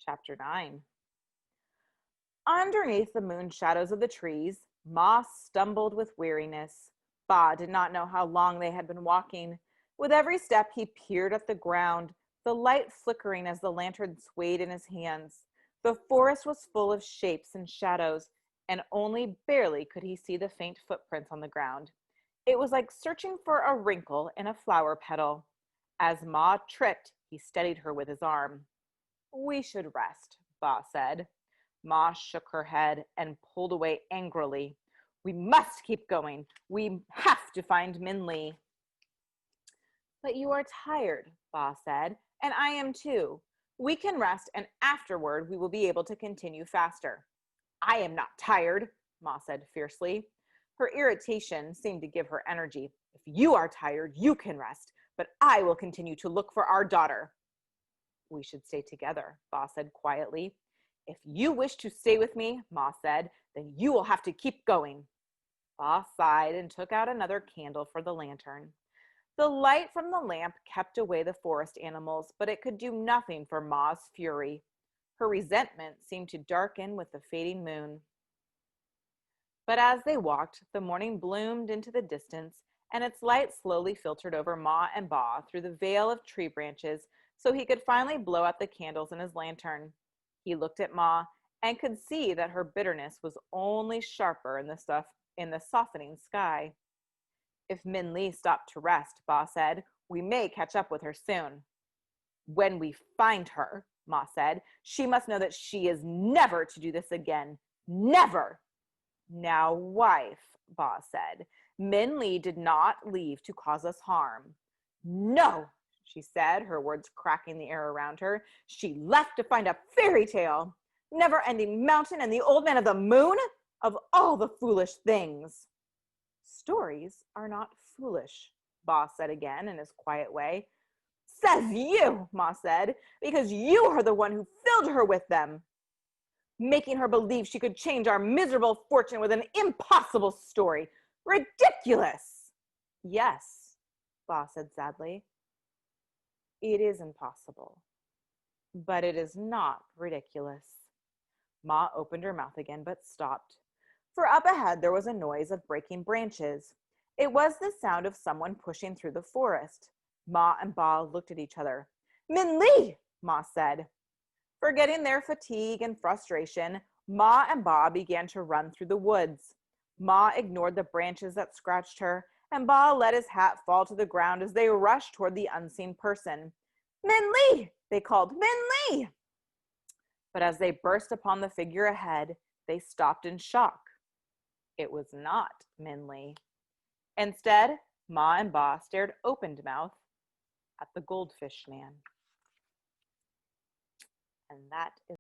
Chapter 9. Underneath the moon shadows of the trees, Ma stumbled with weariness. Ba did not know how long they had been walking. With every step, he peered at the ground, the light flickering as the lantern swayed in his hands. The forest was full of shapes and shadows, and only barely could he see the faint footprints on the ground. It was like searching for a wrinkle in a flower petal. As Ma tripped, he steadied her with his arm. "We should rest," Ba said. Ma shook her head and pulled away angrily. "We must keep going. We have to find Min Li." "But you are tired," Ba said, "and I am too. We can rest, and afterward we will be able to continue faster." "I am not tired," Ma said fiercely. Her irritation seemed to give her energy. "If you are tired, you can rest, but I will continue to look for our daughter." "We should stay together," Ba said quietly. "If you wish to stay with me," Ma said, "then you will have to keep going." Ba sighed and took out another candle for the lantern. The light from the lamp kept away the forest animals, but it could do nothing for Ma's fury. Her resentment seemed to darken with the fading moon. But as they walked, the morning bloomed into the distance, and its light slowly filtered over Ma and Ba through the veil of tree branches so he could finally blow out the candles in his lantern. He looked at Ma and could see that her bitterness was only sharper in the softening sky. "If Min Li stopped to rest," Ba said, "we may catch up with her soon." "When we find her," Ma said, "she must know that she is never to do this again. Never!" "Now, wife," Ba said, "Min Li did not leave to cause us harm." "No," she said, her words cracking the air around her. "She left to find a fairy tale. Never-ending mountain and the old man of the moon? Of all the foolish things." "Stories are not foolish," Ba said again in his quiet way. "Says you," Ma said, "because you are the one who filled her with them, making her believe she could change our miserable fortune with an impossible story. Ridiculous!" "Yes," Ba said sadly, "it is impossible, but it is not ridiculous." Ma opened her mouth again, but stopped. For up ahead there was a noise of breaking branches. It was the sound of someone pushing through the forest. Ma and Ba looked at each other. "Min Li!" Ma said. Forgetting their fatigue and frustration, Ma and Ba began to run through the woods. Ma ignored the branches that scratched her, and Ba let his hat fall to the ground as they rushed toward the unseen person. "Min Li!" they called. "Min Li!" But as they burst upon the figure ahead, they stopped in shock. It was not Min Li. Instead, Ma and Ba stared open-mouthed at the goldfish man. And that is